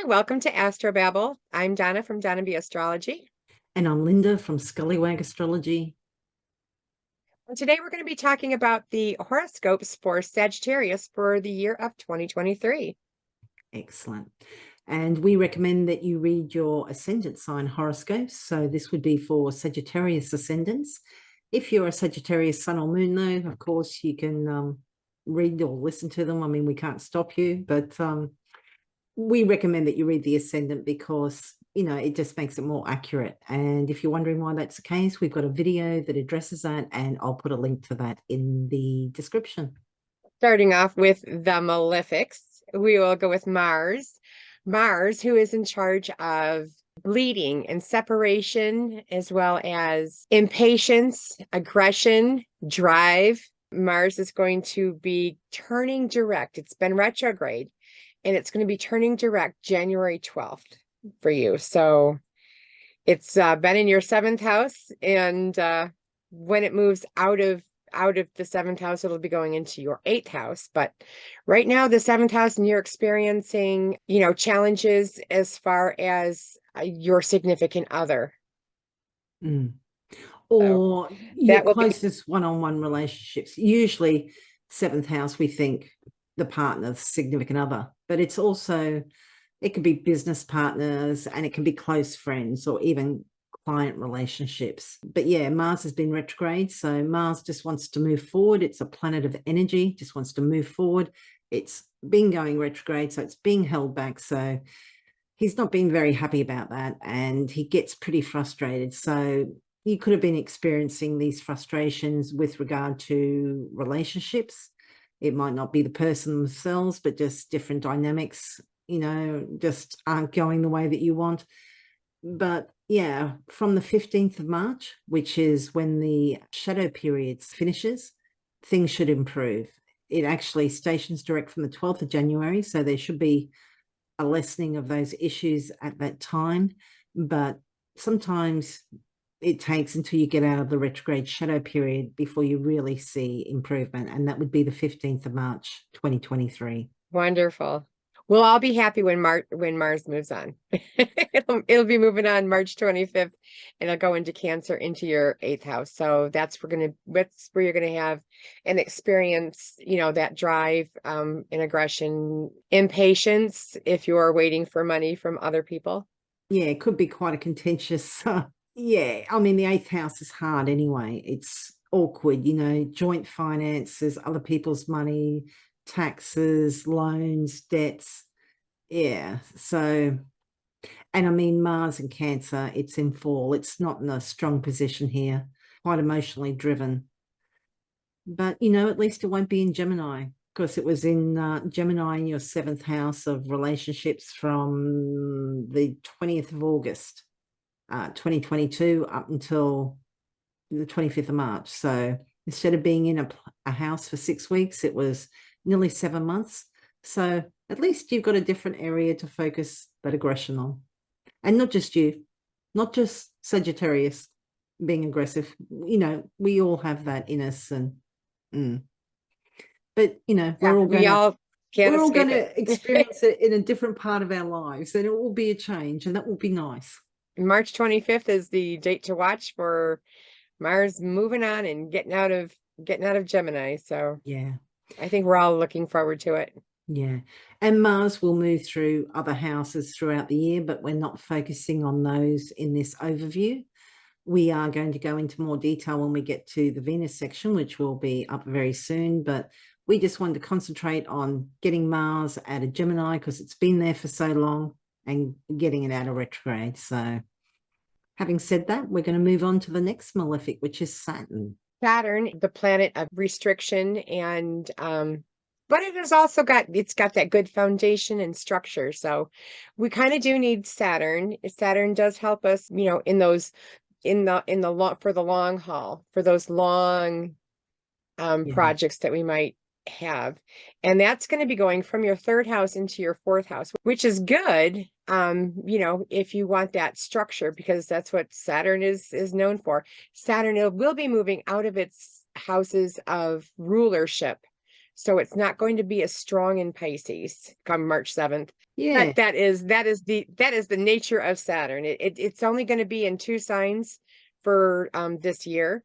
Hi, welcome to Astro Babble. I'm Donna from Donna B Astrology. And I'm Lynda from Scullywag Astrology. And today we're going to be talking about the horoscopes for Sagittarius for the year of 2023. Excellent. And we recommend that you read your ascendant sign horoscopes. So this would be for Sagittarius ascendants. If you're a Sagittarius sun or moon, though, of course, you can read or listen to them. I mean, we can't stop you, but we recommend that you read the ascendant because, it just makes it more accurate. And if you're wondering why that's the case, we've got a video that addresses that, and I'll put a link to that in the description. Starting off with the malefics, we will go with Mars. Mars, who is in charge of bleeding and separation, as well as impatience, aggression, drive. Mars is going to be turning direct. It's been retrograde, and it's going to be turning direct January 12th for you. So it's been in your seventh house, and when it moves out of the seventh house, it'll be going into your eighth house. But right now, the seventh house, and you're experiencing, challenges as far as your significant other. Mm. So Or your that will be closest one-on-one relationships. Usually, seventh house, we think the partner, the significant other, but it's also, it could be business partners and it can be close friends or even client relationships. But yeah, Mars has been retrograde. So Mars just wants to move forward. It's a planet of energy, just wants to move forward. It's been going retrograde, so it's being held back. So he's not been very happy about that, and he gets pretty frustrated. So you could have been experiencing these frustrations with regard to relationships. It might not be the person themselves, but just different dynamics, just aren't going the way that you want. But yeah, from the 15th of March, which is when the shadow period finishes, things should improve. It actually stations direct from the 12th of January, so there should be a lessening of those issues at that time. But sometimes it takes until you get out of the retrograde shadow period before you really see improvement. And that would be the 15th of March, 2023. wonderful. We'll all be happy when Mars moves on. It'll be moving on March 25th, and it'll go into Cancer, into your eighth house. So that's where you're gonna have an experience, that drive, and aggression, impatience if you're waiting for money from other people. Yeah, it could be quite a contentious. Yeah, I mean, the eighth house is hard anyway. It's awkward, joint finances, other people's money, taxes, loans, debts. Yeah. So, and I mean, Mars and Cancer, it's in fall. It's not in a strong position here, quite emotionally driven. But, at least it won't be in Gemini, because it was in Gemini in your seventh house of relationships from the 20th of August, 2022 up until the 25th of March. So instead of being in a house for 6 weeks, it was nearly 7 months. So at least you've got a different area to focus that aggression on. And not just you, not just Sagittarius being aggressive. We all have that in us. But Yeah, we all can't we're all escape gonna it. experience it in a different part of our lives, and it will be a change, and that will be nice. March 25th is the date to watch for Mars moving on and getting out of Gemini. So Yeah. I think we're all looking forward to it. Yeah. And Mars will move through other houses throughout the year, but we're not focusing on those in this overview. We are going to go into more detail when we get to the Venus section, which will be up very soon. But we just wanted to concentrate on getting Mars out of Gemini because it's been there for so long, and getting it out of retrograde. So having said that, we're going to move on to the next malefic, which is Saturn. Saturn, the planet of restriction, and but it's got that good foundation and structure. So we kind of do need Saturn. Saturn does help us, in those in the long for the long haul, for those long Yeah. projects that we might have. And that's going to be going from your third house into your fourth house, which is good. If you want that structure, because that's what Saturn is known for. Saturn will be moving out of its houses of rulership. So it's not going to be as strong in Pisces come March 7th. Yeah. But that is the nature of Saturn. It's only going to be in 2 signs for this year.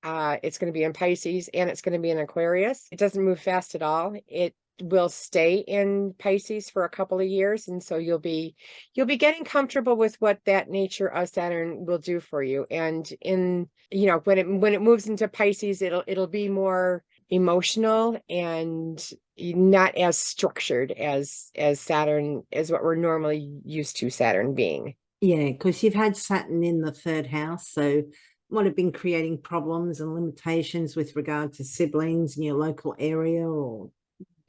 It's going to be in Pisces and it's going to be in Aquarius. It doesn't move fast at all. It will stay in Pisces for a couple of years, and so you'll be getting comfortable with what that nature of Saturn will do for you. And in, you know, when it moves into Pisces, it'll be more emotional and not as structured as Saturn is what we're normally used to Saturn being. Yeah, because you've had Saturn in the 3rd house, so might have been creating problems and limitations with regard to siblings in your local area or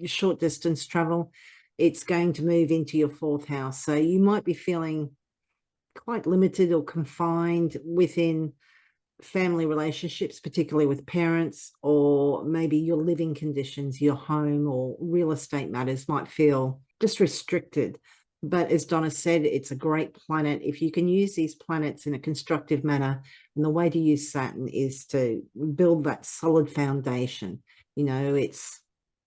short distance travel. It's going to move into your 4th house, so you might be feeling quite limited or confined within family relationships, particularly with parents, or maybe your living conditions, your home or real estate matters might feel just restricted. But as Donna said, it's a great planet. If you can use these planets in a constructive manner, and the way to use Saturn is to build that solid foundation. You know,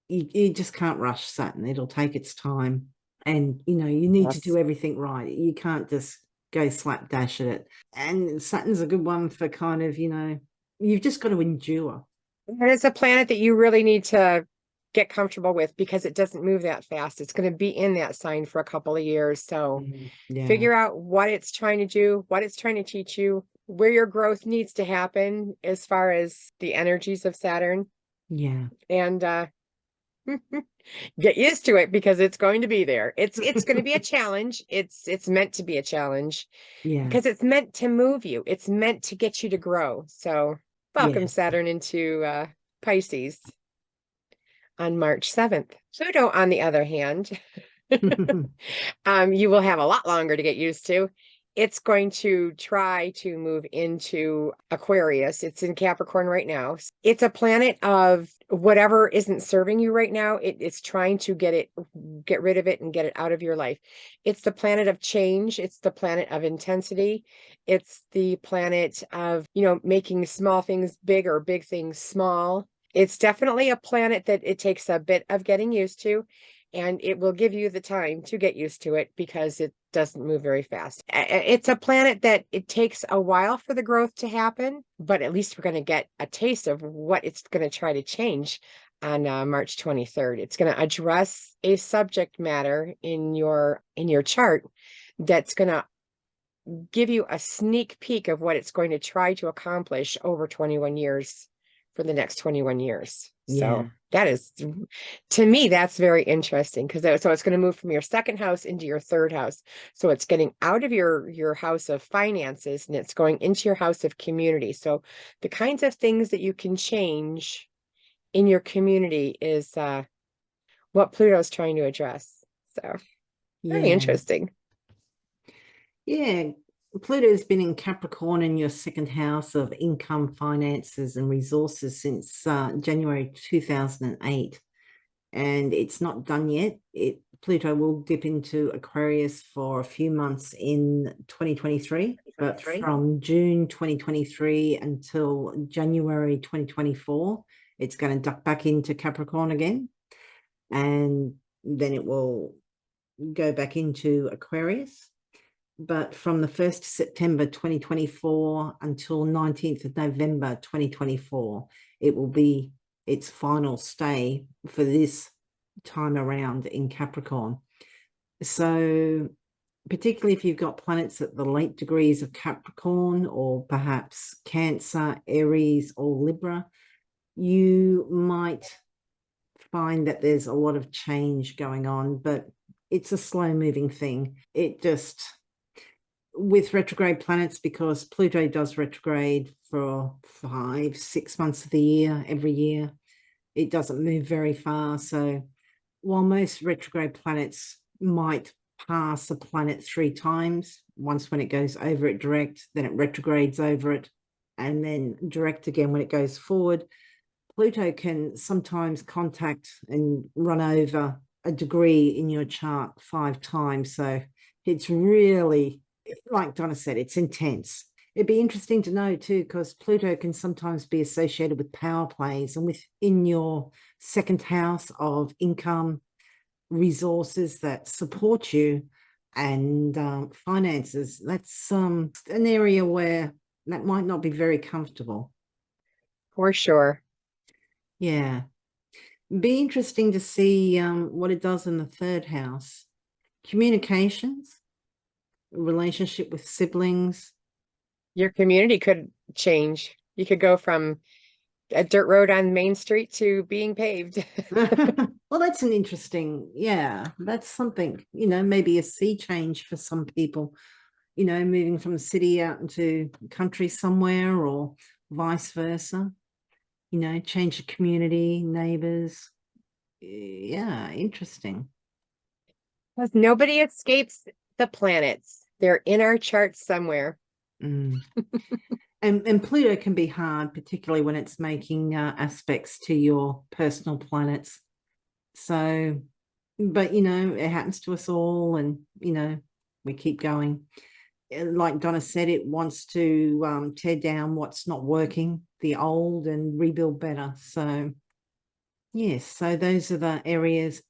you just can't rush Saturn. It'll take its time. And, you know, you need to do everything right. You can't just go slapdash at it. And Saturn's a good one for kind of, you know, you've just got to endure. And it's a planet that you really need to get comfortable with because it doesn't move that fast. It's going to be in that sign for a couple of years. So figure out what it's trying to do, what it's trying to teach you, where your growth needs to happen as far as the energies of Saturn. Yeah. And get used to it because it's going to be there. It's going to be a challenge. It's meant to be a challenge. Yeah. Because it's meant to move you. It's meant to get you to grow. So welcome Saturn into Pisces on March 7th. Pluto, on the other hand, you will have a lot longer to get used to. It's going to try to move into Aquarius. It's in Capricorn right now. It's a planet of whatever isn't serving you right now. It's trying to get rid of it and get it out of your life. It's the planet of change. It's the planet of intensity. It's the planet of, you know, making small things big or big things small. It's definitely a planet that it takes a bit of getting used to. And it will give you the time to get used to it because it doesn't move very fast. It's a planet that it takes a while for the growth to happen, but at least we're going to get a taste of what it's going to try to change on March 23rd. It's going to address a subject matter in your chart that's going to give you a sneak peek of what it's going to try to accomplish over 21 years for the next 21 years. So that is, to me, that's very interesting because so it's going to move from your 2nd house into your 3rd house. So it's getting out of your house of finances and it's going into your house of community. So the kinds of things that you can change in your community is what Pluto's trying to address. So very interesting. Yeah. Pluto's been in Capricorn in your 2nd house of income, finances, and resources since January 2008. And it's not done yet. Pluto will dip into Aquarius for a few months in 2023, but from June 2023 until January 2024, it's going to duck back into Capricorn again. And then it will go back into Aquarius. But from the 1st of September 2024 until 19th of November 2024, it will be its final stay for this time around in Capricorn. So particularly if you've got planets at the late degrees of Capricorn or perhaps Cancer, Aries, or Libra, you might find that there's a lot of change going on, but it's a slow moving thing. It just, with retrograde planets, because Pluto does retrograde for 5-6 months of the year, every year, it doesn't move very far. So while most retrograde planets might pass a planet 3 times, once when it goes over it direct, then it retrogrades over it, and then direct again when it goes forward, Pluto can sometimes contact and run over a degree in your chart 5 times. So it's really, like Donna said, it's intense. It'd be interesting to know too, because Pluto can sometimes be associated with power plays, and within your second house of income, resources that support you, and finances, that's an area where that might not be very comfortable. For sure. Yeah. Be interesting to see what it does in the third house. Communications, relationship with siblings. Your community could change. You could go from a dirt road on Main Street to being paved. Well, that's an interesting, yeah, that's something, maybe a sea change for some people, moving from the city out into country somewhere, or vice versa, change the community, neighbors. Yeah, interesting. Because nobody escapes the planets. They're in our charts somewhere. Mm. And Pluto can be hard, particularly when it's making aspects to your personal planets. So, but it happens to us all, and we keep going. Like Donna said, it wants to tear down what's not working, the old, and rebuild better. So, yes, so those are the areas.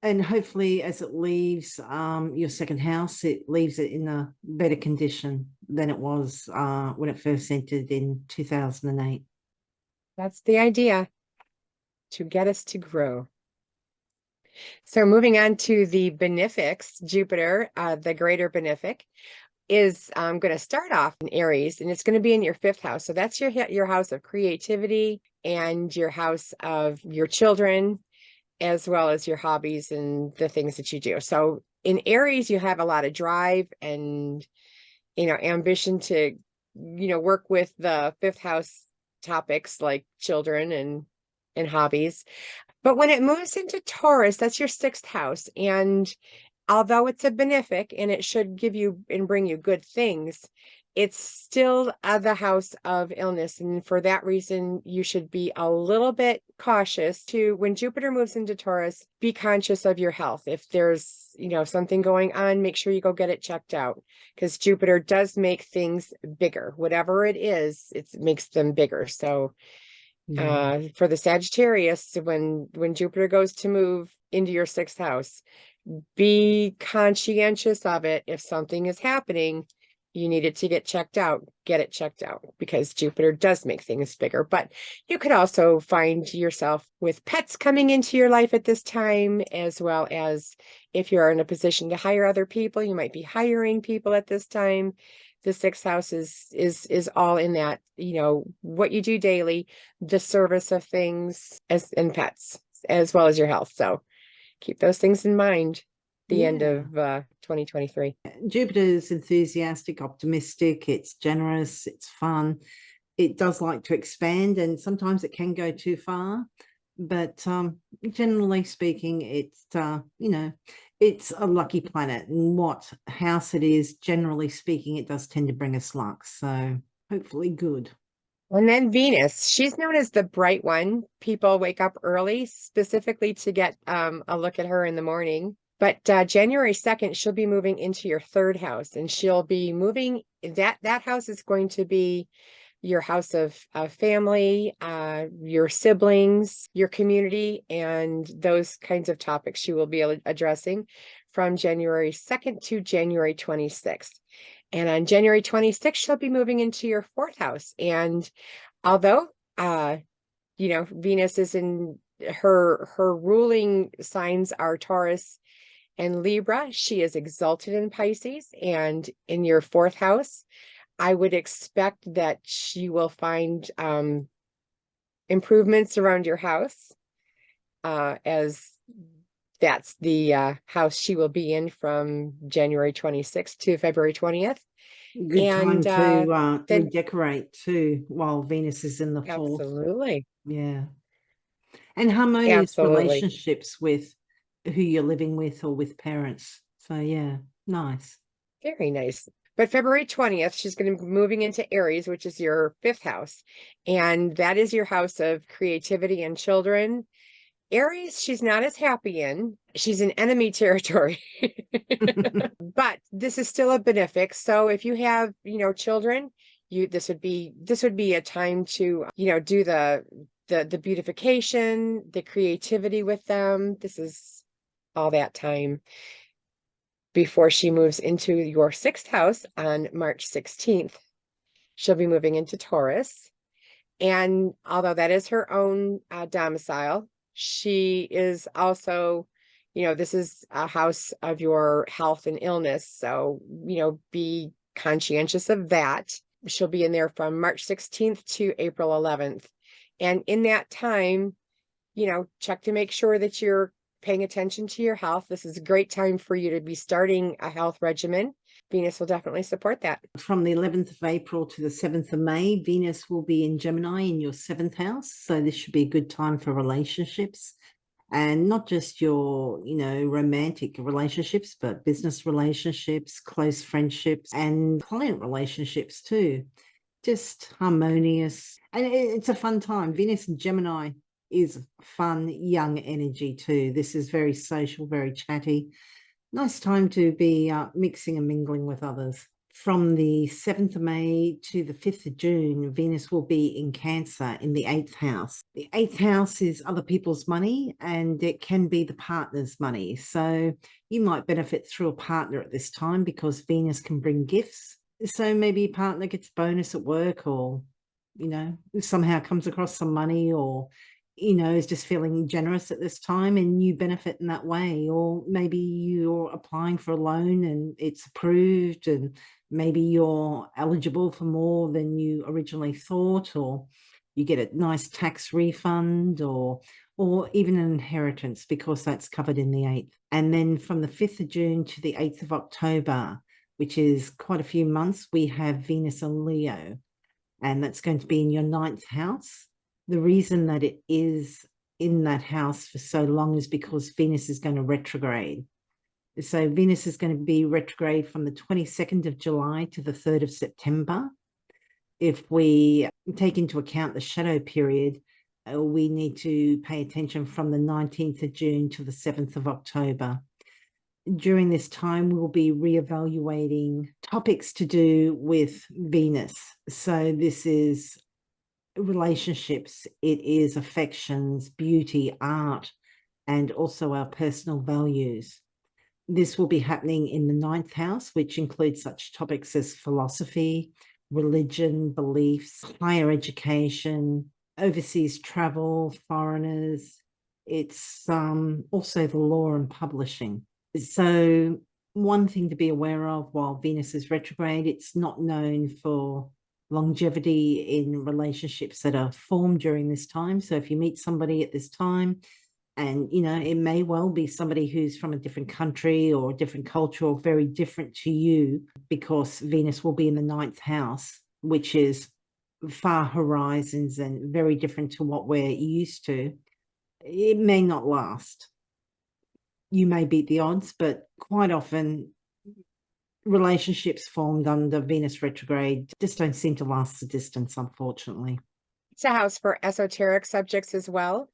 And hopefully, as it leaves your second house, it leaves it in a better condition than it was when it first entered in 2008. That's the idea, to get us to grow. So moving on to the benefics, Jupiter, the greater benefic, is going to start off in Aries, and it's going to be in your fifth house. So that's your house of creativity and your house of your children, as well as your hobbies and the things that you do. So in Aries, you have a lot of drive and, ambition to, work with the fifth house topics like children and hobbies. But when it moves into Taurus, that's your sixth house. And although it's a benefic and it should give you and bring you good things, it's still the house of illness. And for that reason, you should be a little bit cautious to, when Jupiter moves into Taurus, be conscious of your health. If there's, something going on, make sure you go get it checked out, because Jupiter does make things bigger. Whatever it is, it makes them bigger. So for the Sagittarius, when Jupiter goes to move into your sixth house, be conscientious of it. If something is happening, you need it to get checked out, get it checked out, because Jupiter does make things bigger. But you could also find yourself with pets coming into your life at this time, as well as if you're in a position to hire other people, you might be hiring people at this time. The sixth house is all in that, what you do daily, the service of things, and pets, as well as your health. So keep those things in mind. The end of 2023. Jupiter's enthusiastic, optimistic, it's generous, it's fun. It does like to expand, and sometimes it can go too far. But generally speaking, it's, it's a lucky planet. And what house it is, generally speaking, it does tend to bring us luck. So hopefully good. And then Venus, she's known as the bright one. People wake up early specifically to get a look at her in the morning. But January 2nd, she'll be moving into your third house, and she'll be moving, that house is going to be your house of family, your siblings, your community, and those kinds of topics she will be addressing from January 2nd to January 26th. And on January 26th, she'll be moving into your fourth house. And although, Venus is in her ruling signs are Taurus and Libra, she is exalted in Pisces, and in your fourth house, I would expect that she will find improvements around your house, as that's the house she will be in from January 26th to February 20th. Good time to redecorate too, while Venus is in the fourth. Absolutely. Yeah. And harmonious relationships with who you're living with or with parents. So yeah, nice. Very nice. But February 20th, she's going to be moving into Aries, which is your fifth house. And that is your house of creativity and children. Aries, she's not as happy in. She's in enemy territory. But this is still a benefic. So if you have, children, this would be a time to, do the beautification, the creativity with them. This is all that time before she moves into your 6th house on March 16th. She'll be moving into Taurus. And although that is her own domicile, she is also, this is a house of your health and illness. So, be conscientious of that. She'll be in there from March 16th to April 11th. And in that time, check to make sure that you're paying attention to your health. This is a great time for you to be starting a health regimen. Venus will definitely support that. From the 11th of April to the 7th of May, Venus will be in Gemini in your 7th house. So this should be a good time for relationships, and not just your, romantic relationships, but business relationships, close friendships, and client relationships too. Just harmonious. And it's a fun time. Venus in Gemini is fun, young energy too. This is very social, very chatty. Nice time to be mixing and mingling with others. From the 7th of May to the 5th of June, Venus will be in Cancer in the 8th house. The 8th house is other people's money, and it can be the partner's money. So you might benefit through a partner at this time because Venus can bring gifts. So maybe a partner gets a bonus at work, or, somehow comes across some money, or is just feeling generous at this time and you benefit in that way. Or maybe you're applying for a loan and it's approved, and maybe you're eligible for more than you originally thought, or you get a nice tax refund, or even an inheritance, because that's covered in the 8th. And then from the 5th of June to the 8th of October, which is quite a few months, we have Venus in Leo, and that's going to be in your 9th house. The reason that it is in that house for so long is because Venus is going to retrograde. So Venus is going to be retrograde from the 22nd of July to the 3rd of September. If we take into account the shadow period, we need to pay attention from the 19th of June to the 7th of October. During this time, we'll be reevaluating topics to do with Venus. So this is relationships, it is affections, beauty, art, and also our personal values. This will be happening in the 9th house, which includes such topics as philosophy, religion, beliefs, higher education, overseas travel, foreigners. It's also the law and publishing. So one thing to be aware of while Venus is retrograde, it's not known for longevity in relationships that are formed during this time. So if you meet somebody at this time, and it may well be somebody who's from a different country or a different culture, or very different to you, because Venus will be in the 9th house, which is far horizons and very different to what we're used to, it may not last. You may beat the odds, but quite often relationships formed under Venus retrograde just don't seem to last the distance, unfortunately. It's a house for esoteric subjects as well.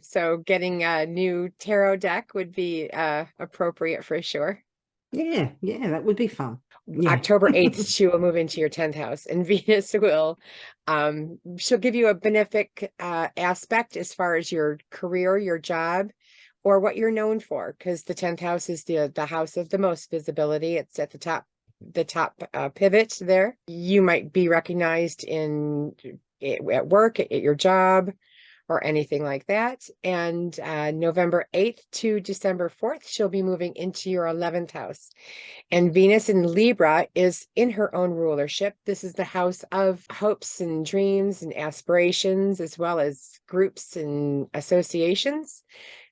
So getting a new tarot deck would be appropriate for sure. Yeah, that would be fun. Yeah. October 8th, she will move into your 10th house, and Venus will, she'll give you a benefic aspect as far as your career, your job, or what you're known for, because the 10th house is the house of the most visibility. It's at the top pivot there. You might be recognized at work, at your job, or anything like that. And November 8th to December 4th, she'll be moving into your 11th house. And Venus in Libra is in her own rulership. This is the house of hopes and dreams and aspirations, as well as groups and associations.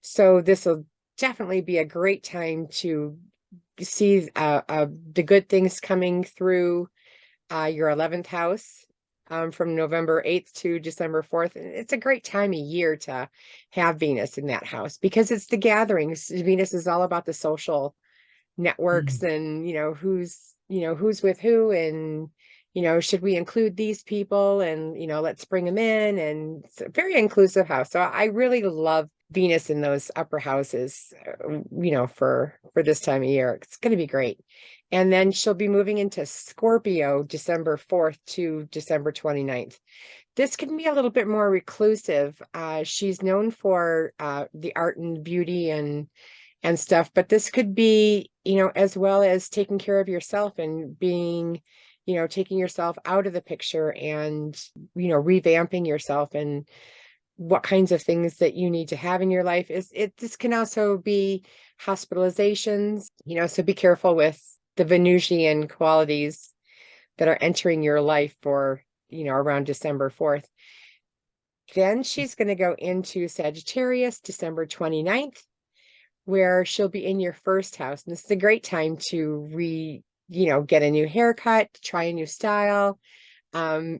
So this will definitely be a great time to see the good things coming through your 11th house. From November 8th to December 4th. It's a great time of year to have Venus in that house, because it's the gatherings. Venus is all about the social networks and, who's with who, and, should we include these people, and, let's bring them in. And it's a very inclusive house. So I really love Venus in those upper houses, for for this time of year. It's going to be great. And then she'll be moving into Scorpio December 4th to December 29th. This can be a little bit more reclusive. She's known for the art and beauty and stuff, but this could be, as well as taking care of yourself and being, taking yourself out of the picture and, revamping yourself and what kinds of things that you need to have in your life. This can also be hospitalizations, so be careful with the Venusian qualities that are entering your life for, around December 4th. Then she's going to go into Sagittarius December 29th, where she'll be in your first house. And this is a great time to get a new haircut, try a new style,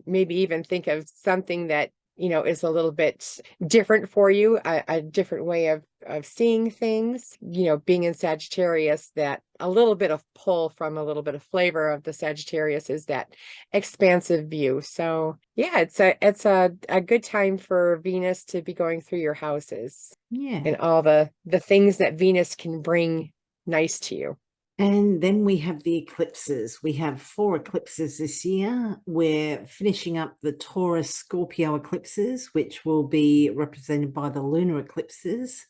maybe even think of something that, is a little bit different for you, a different way of seeing things. Being in Sagittarius, that a little bit of pull from a little bit of flavor of the Sagittarius is that expansive view. So yeah, it's a good time for Venus to be going through your houses. Yeah. And all the things that Venus can bring nice to you. And then we have the eclipses. We have 4 eclipses this year. We're finishing up the Taurus Scorpio eclipses, which will be represented by the lunar eclipses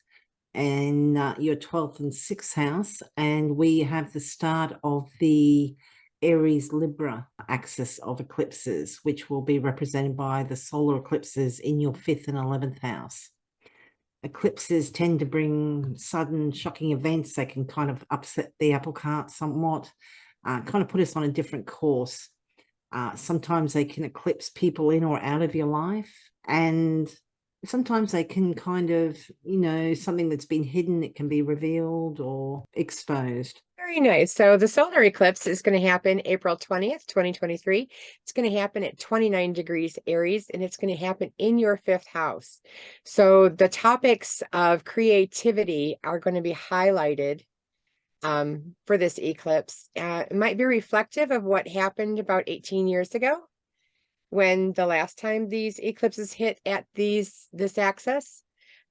and your 12th and 6th house. And we have the start of the Aries Libra axis of eclipses, which will be represented by the solar eclipses in your 5th and 11th house. Eclipses tend to bring sudden, shocking events. They can kind of upset the apple cart somewhat, kind of put us on a different course. Sometimes they can eclipse people in or out of your life. And sometimes they can kind of, something that's been hidden, it can be revealed or exposed. Very nice. So the solar eclipse is going to happen April 20th, 2023. It's going to happen at 29 degrees Aries, and it's going to happen in your 5th house. So the topics of creativity are going to be highlighted for this eclipse. It might be reflective of what happened about 18 years ago when the last time these eclipses hit at this axis.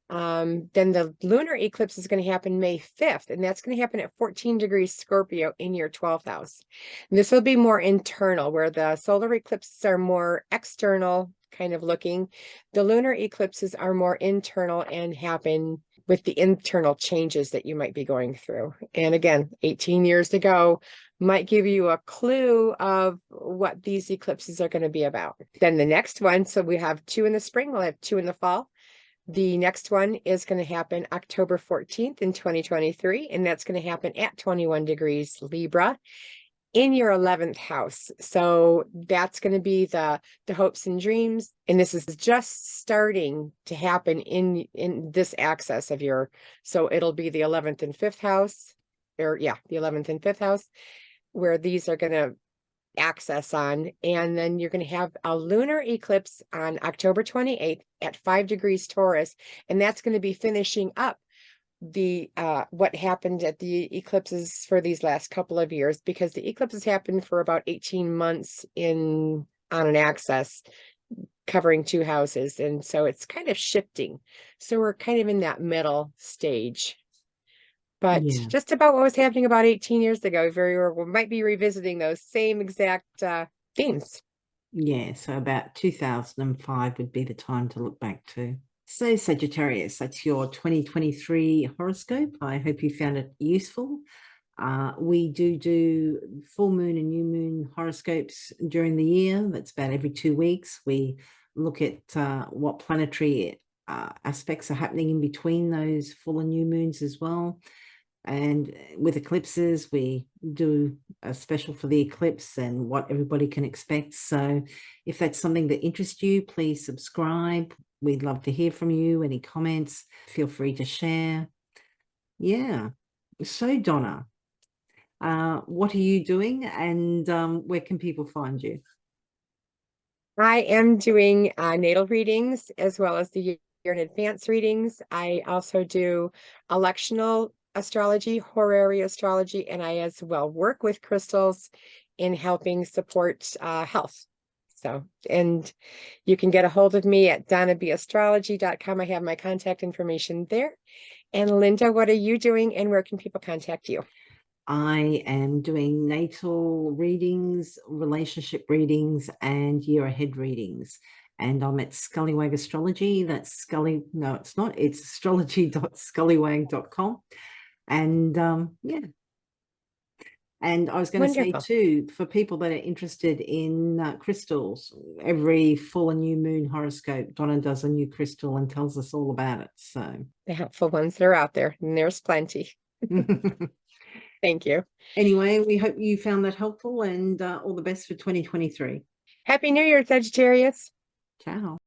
Then the lunar eclipse is going to happen May 5th, and that's going to happen at 14 degrees Scorpio in your 12th house. And this will be more internal, where the solar eclipses are more external kind of looking. The lunar eclipses are more internal and happen with the internal changes that you might be going through. And again, 18 years ago might give you a clue of what these eclipses are going to be about. Then the next one, so we have 2 in the spring, we'll have 2 in the fall. The next one is going to happen October 14th in 2023, and that's going to happen at 21 degrees Libra in your 11th house. So that's going to be the hopes and dreams. And this is just starting to happen in this axis of so it'll be the 11th and 5th house, the 11th and 5th house, where these are going to access on. And then you're going to have a lunar eclipse on October 28th at 5 degrees Taurus, and that's going to be finishing up the what happened at the eclipses for these last couple of years, because the eclipses happened for about 18 months on an axis covering 2 houses, and so it's kind of shifting. So we're kind of in that middle stage. But just about what was happening about 18 years ago, we might be revisiting those same exact themes. Yeah, so about 2005 would be the time to look back to. So Sagittarius, that's your 2023 horoscope. I hope you found it useful. We do full moon and new moon horoscopes during the year. That's about every 2 weeks. We look at what planetary aspects are happening in between those full and new moons as well. And with eclipses, we do a special for the eclipse and what everybody can expect. So if that's something that interests you, please subscribe. We'd love to hear from you. Any comments, feel free to share. Yeah. So Donna, what are you doing, and where can people find you? I am doing natal readings as well as the year in advance readings. I also do electional astrology, horary astrology, and I as well work with crystals in helping support health. So, and you can get a hold of me at donnabastrology.com. I have my contact information there. And Lynda, what are you doing and where can people contact you? I am doing natal readings, relationship readings, and year ahead readings. And I'm at Scullywag Astrology. That's Scully. No, it's not. It's astrology.scullywag.com. And yeah. And I was going to say Wonderful. too, for people that are interested in crystals, every full and new moon horoscope, Donna does a new crystal and tells us all about it. So The helpful ones that are out there, and there's plenty. Thank you. anyway, we hope you found that helpful and all the best for 2023. Happy New Year, Sagittarius. Ciao.